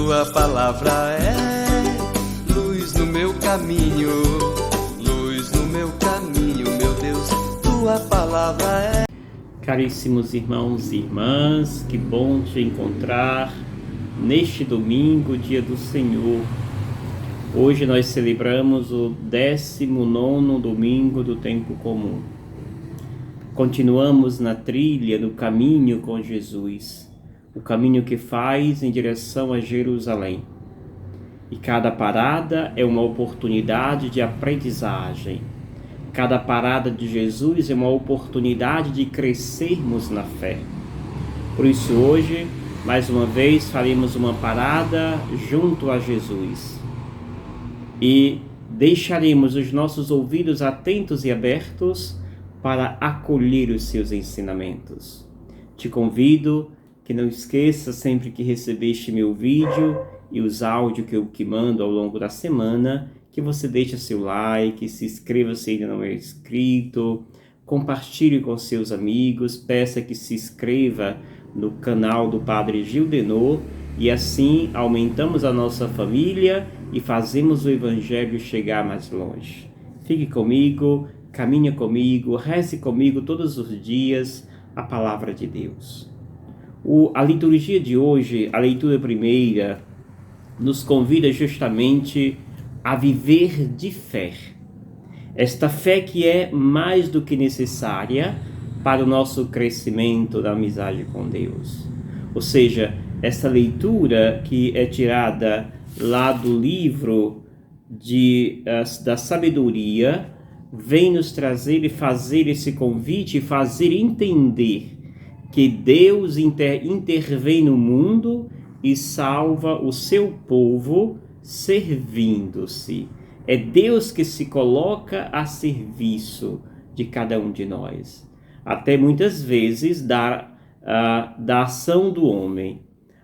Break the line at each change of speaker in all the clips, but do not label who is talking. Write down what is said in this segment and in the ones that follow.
tua palavra é luz no meu caminho, luz no meu caminho, meu Deus, tua palavra é.
Caríssimos irmãos e irmãs, que bom te encontrar neste domingo, dia do Senhor. Hoje nós celebramos o 19º domingo do tempo comum. Continuamos na trilha, no caminho com Jesus, o caminho que faz em direção a Jerusalém. E cada parada é uma oportunidade de aprendizagem. Cada parada de Jesus é uma oportunidade de crescermos na fé. Por isso hoje, mais uma vez, faremos uma parada junto a Jesus. E deixaremos os nossos ouvidos atentos e abertos para acolher os seus ensinamentos. Te convido que não esqueça, sempre que recebeste meu vídeo e os áudios que eu mando ao longo da semana, que você deixe seu like, se inscreva se ainda não é inscrito, compartilhe com seus amigos, peça que se inscreva no canal do Padre Gildenor e assim aumentamos a nossa família e fazemos o Evangelho chegar mais longe. Fique comigo, caminhe comigo, reze comigo todos os dias a Palavra de Deus. A liturgia de hoje, a leitura primeira, nos convida justamente a viver de fé. Esta fé que é mais do que necessária para o nosso crescimento da amizade com Deus. Ou seja, essa leitura que é tirada lá do livro da sabedoria, vem nos trazer e fazer esse convite e fazer entender que Deus intervém no mundo e salva o seu povo servindo-se. É Deus que se coloca a serviço de cada um de nós. Até muitas vezes da ação do homem.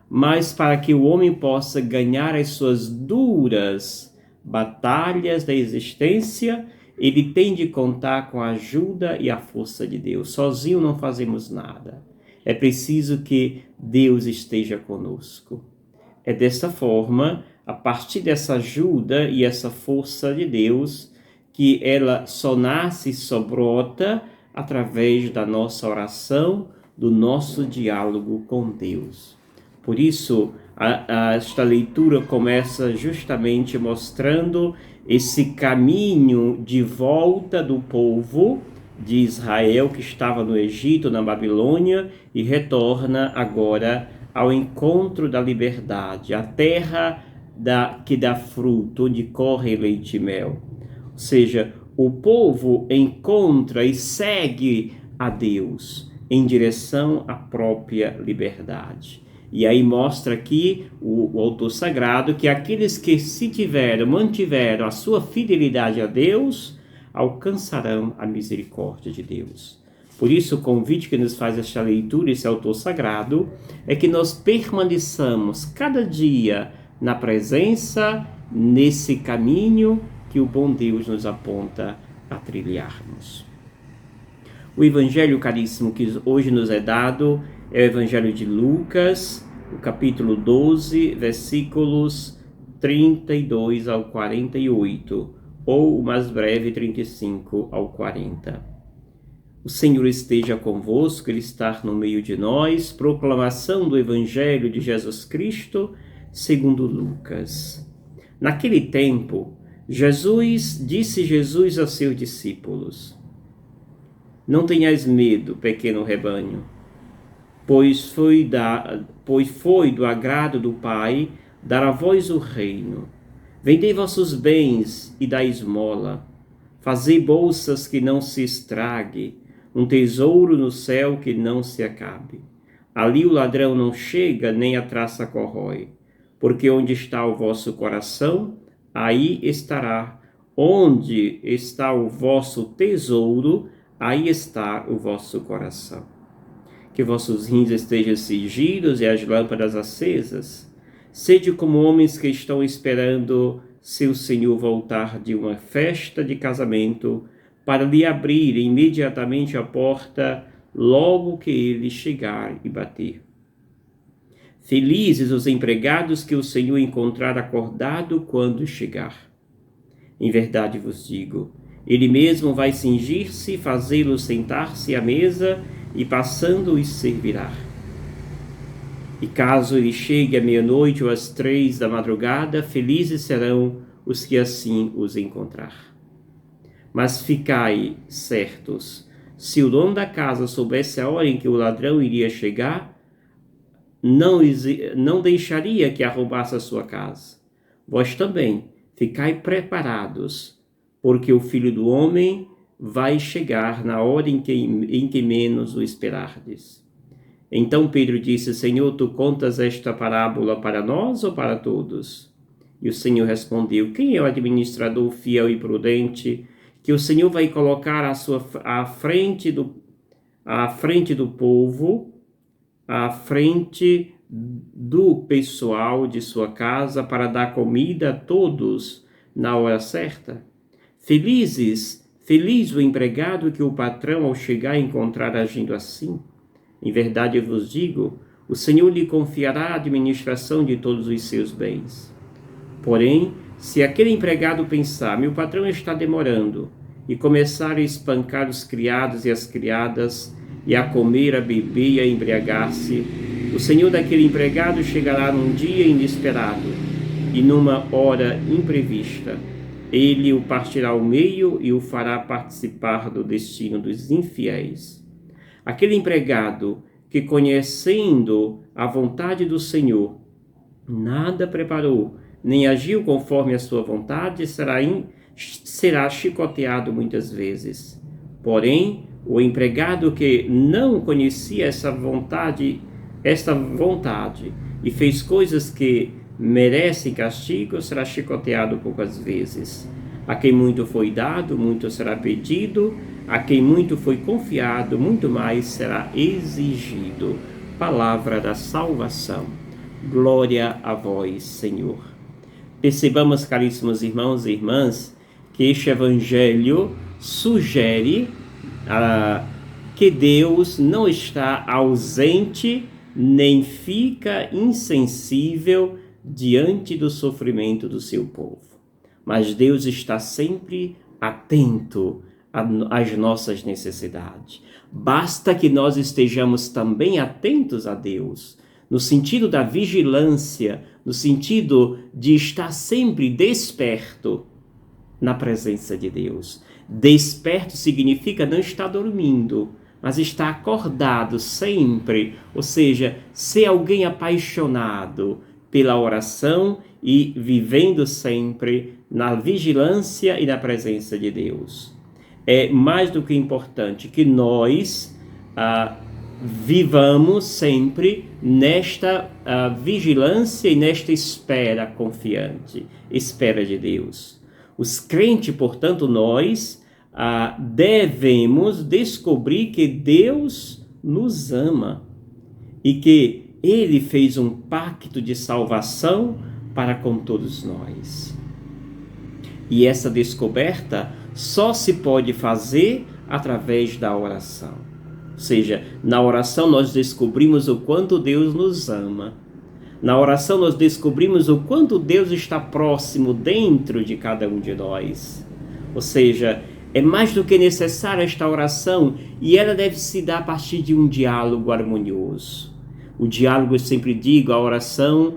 Mas para que o homem possa ganhar as suas duras batalhas da existência, ele tem de contar com a ajuda e a força de Deus. Sozinho não fazemos nada. É preciso que Deus esteja conosco. É dessa forma, a partir dessa ajuda e essa força de Deus, que ela só nasce e só brota através da nossa oração, do nosso diálogo com Deus. Por isso, esta leitura começa justamente mostrando esse caminho de volta do povo de Israel que estava no Egito, na Babilônia, e retorna agora ao encontro da liberdade, a terra que dá fruto, onde corre leite e mel. Ou seja, o povo encontra e segue a Deus em direção à própria liberdade. E aí mostra aqui o autor sagrado que aqueles que mantiveram a sua fidelidade a Deus, alcançarão a misericórdia de Deus. Por isso, o convite que nos faz esta leitura, esse autor sagrado, é que nós permaneçamos cada dia na presença, nesse caminho que o bom Deus nos aponta a trilharmos. O Evangelho, caríssimo, que hoje nos é dado é o Evangelho de Lucas, o capítulo 12, versículos 32 ao 48, ou o mais breve, 35 ao 40. O Senhor esteja convosco, Ele está no meio de nós. Proclamação do Evangelho de Jesus Cristo, segundo Lucas. Naquele tempo, disse Jesus aos seus discípulos: Não tenhais medo, pequeno rebanho, pois foi do agrado do Pai dar a vós o reino. Vendei vossos bens e dai esmola. Fazei bolsas que não se estrague, um tesouro no céu que não se acabe. Ali o ladrão não chega, nem a traça corrói. Porque onde está o vosso coração, aí estará. Onde está o vosso tesouro, aí está o vosso coração. Que vossos rins estejam cingidos e as lâmpadas acesas. Sede como homens que estão esperando seu senhor voltar de uma festa de casamento, para lhe abrir imediatamente a porta logo que ele chegar e bater. Felizes os empregados que o Senhor encontrar acordado quando chegar. Em verdade vos digo, ele mesmo vai cingir-se, fazê-lo sentar-se à mesa e passando os servirá. E caso ele chegue à meia-noite ou às 3 da madrugada, felizes serão os que assim os encontrar. Mas ficai certos, se o dono da casa soubesse a hora em que o ladrão iria chegar, não deixaria que arrombasse a sua casa. Vós também ficai preparados, porque o Filho do Homem vai chegar na hora em que menos o esperardes. Então Pedro disse, Senhor, tu contas esta parábola para nós ou para todos? E o Senhor respondeu, quem é o administrador fiel e prudente, que o Senhor vai colocar à frente do povo, à frente do pessoal de sua casa, para dar comida a todos na hora certa? Feliz o empregado que o patrão, ao chegar, encontrar agindo assim. Em verdade eu vos digo, o Senhor lhe confiará a administração de todos os seus bens. Porém, se aquele empregado pensar, meu patrão está demorando, e começar a espancar os criados e as criadas, e a comer, a beber e a embriagar-se, o Senhor daquele empregado chegará num dia inesperado e numa hora imprevista. Ele o partirá ao meio e o fará participar do destino dos infiéis. Aquele empregado que, conhecendo a vontade do Senhor, nada preparou, nem agiu conforme a sua vontade, será chicoteado muitas vezes. Porém, o empregado que não conhecia essa vontade e fez coisas que merecem castigo, será chicoteado poucas vezes. A quem muito foi dado, muito será pedido. A quem muito foi confiado, muito mais será exigido. Palavra da salvação. Glória a vós, Senhor. Percebamos, caríssimos irmãos e irmãs, que este evangelho sugere que Deus não está ausente, nem fica insensível diante do sofrimento do seu povo. Mas Deus está sempre atento às nossas necessidades. Basta que nós estejamos também atentos a Deus, no sentido da vigilância, no sentido de estar sempre desperto na presença de Deus. Desperto significa não estar dormindo, mas estar acordado sempre, ou seja, ser alguém apaixonado pela oração e vivendo sempre na vigilância e na presença de Deus. É mais do que importante que nós vivamos sempre nesta vigilância e nesta espera confiante, espera de Deus. Os crentes, portanto, nós devemos descobrir que Deus nos ama e que Ele fez um pacto de salvação para com todos nós. E essa descoberta só se pode fazer através da oração. Ou seja, na oração nós descobrimos o quanto Deus nos ama. Na oração nós descobrimos o quanto Deus está próximo dentro de cada um de nós. Ou seja, é mais do que necessária esta oração e ela deve se dar a partir de um diálogo harmonioso. O diálogo, eu sempre digo, a oração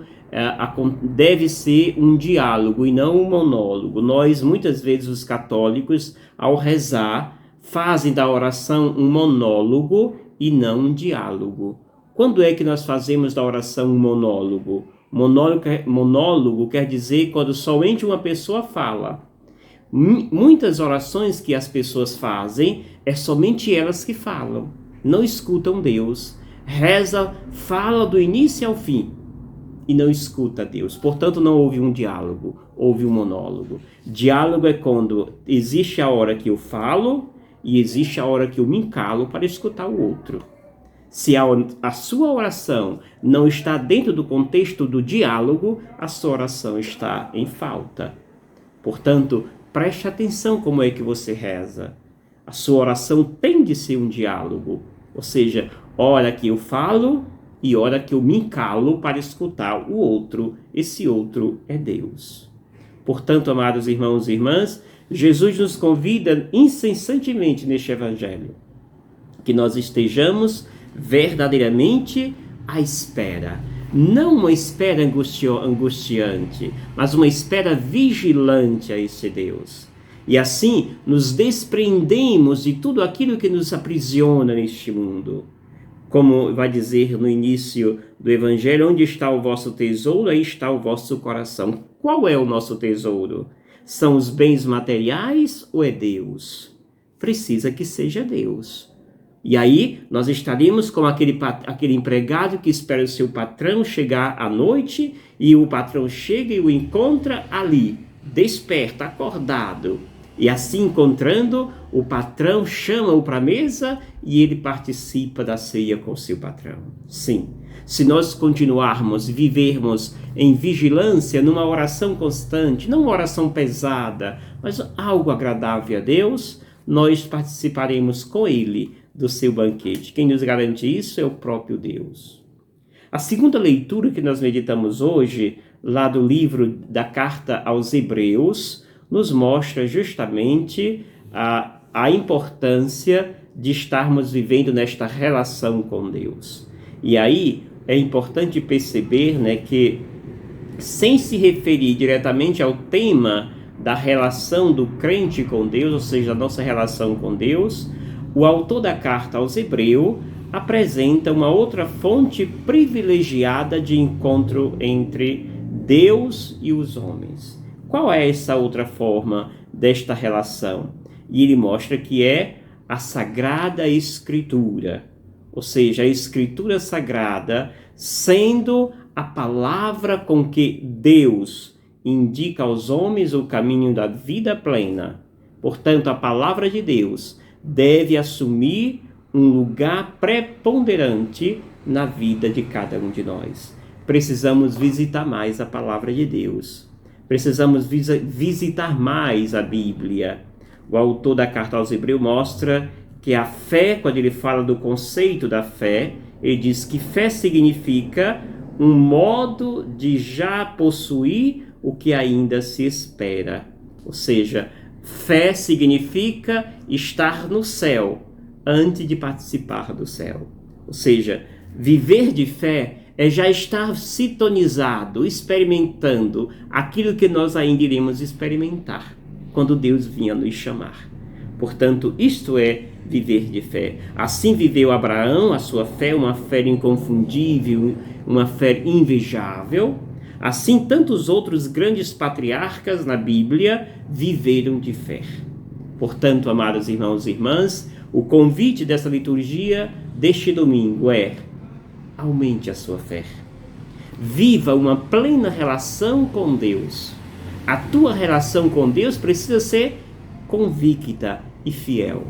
deve ser um diálogo e não um monólogo. Nós, muitas vezes, os católicos, ao rezar, fazem da oração um monólogo e não um diálogo. Quando é que nós fazemos da oração um monólogo? Monólogo quer dizer quando somente uma pessoa fala. Muitas orações que as pessoas fazem, é somente elas que falam. Não escutam Deus. Reza, fala do início ao fim e não escuta Deus. Portanto, não houve um diálogo, houve um monólogo. Diálogo é quando existe a hora que eu falo e existe a hora que eu me calo para escutar o outro. Se a sua oração não está dentro do contexto do diálogo, a sua oração está em falta. Portanto, preste atenção como é que você reza. A sua oração tem de ser um diálogo. Ou seja, hora que eu falo e hora que eu me calo para escutar o outro. Esse outro é Deus. Portanto, amados irmãos e irmãs, Jesus nos convida incessantemente neste Evangelho que nós estejamos verdadeiramente à espera. Não uma espera angustiante, mas uma espera vigilante a esse Deus. E assim nos desprendemos de tudo aquilo que nos aprisiona neste mundo. Como vai dizer no início do Evangelho, onde está o vosso tesouro, aí está o vosso coração. Qual é o nosso tesouro? São os bens materiais ou é Deus? Precisa que seja Deus. E aí nós estaremos como aquele empregado que espera o seu patrão chegar à noite e o patrão chega e o encontra ali, desperto, acordado. E assim encontrando, o patrão chama-o para a mesa e ele participa da ceia com seu patrão. Sim, se nós continuarmos, vivermos em vigilância, numa oração constante, não uma oração pesada, mas algo agradável a Deus, nós participaremos com Ele do seu banquete. Quem nos garante isso é o próprio Deus. A segunda leitura que nós meditamos hoje, lá do livro da Carta aos Hebreus, nos mostra justamente a importância de estarmos vivendo nesta relação com Deus. E aí é importante perceber, né, que sem se referir diretamente ao tema da relação do crente com Deus, ou seja, a nossa relação com Deus, o autor da Carta aos Hebreus apresenta uma outra fonte privilegiada de encontro entre Deus e os homens. Qual é essa outra forma desta relação? E ele mostra que é a Sagrada Escritura, ou seja, a Escritura Sagrada sendo a palavra com que Deus indica aos homens o caminho da vida plena. Portanto, a palavra de Deus deve assumir um lugar preponderante na vida de cada um de nós. Precisamos visitar mais a palavra de Deus. Precisamos visitar mais a Bíblia. O autor da Carta aos Hebreus mostra que a fé, quando ele fala do conceito da fé, ele diz que fé significa um modo de já possuir o que ainda se espera. Ou seja, fé significa estar no céu antes de participar do céu. Ou seja, viver de fé é já estar sintonizado, experimentando aquilo que nós ainda iremos experimentar quando Deus vinha nos chamar. Portanto, isto é viver de fé. Assim viveu Abraão, a sua fé, uma fé inconfundível, uma fé invejável. Assim, tantos outros grandes patriarcas na Bíblia viveram de fé. Portanto, amados irmãos e irmãs, o convite dessa liturgia deste domingo é: aumente a sua fé. Viva uma plena relação com Deus. A tua relação com Deus precisa ser convicta e fiel.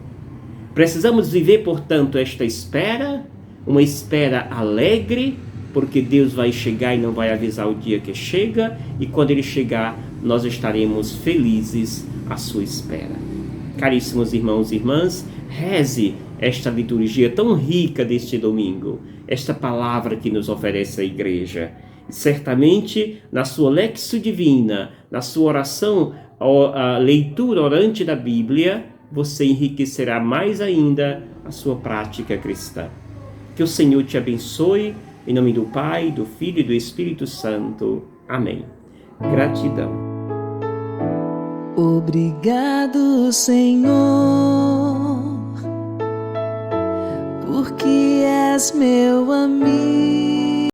Precisamos viver, portanto, esta espera, uma espera alegre, porque Deus vai chegar e não vai avisar o dia que chega, e quando Ele chegar, nós estaremos felizes à sua espera. Caríssimos irmãos e irmãs, reze esta liturgia tão rica deste domingo, esta palavra que nos oferece a Igreja. Certamente, na sua Lexio Divina, na sua oração, a leitura orante da Bíblia, você enriquecerá mais ainda a sua prática cristã. Que o Senhor te abençoe, em nome do Pai, do Filho e do Espírito Santo. Amém. Gratidão.
Obrigado, Senhor, porque és meu amigo.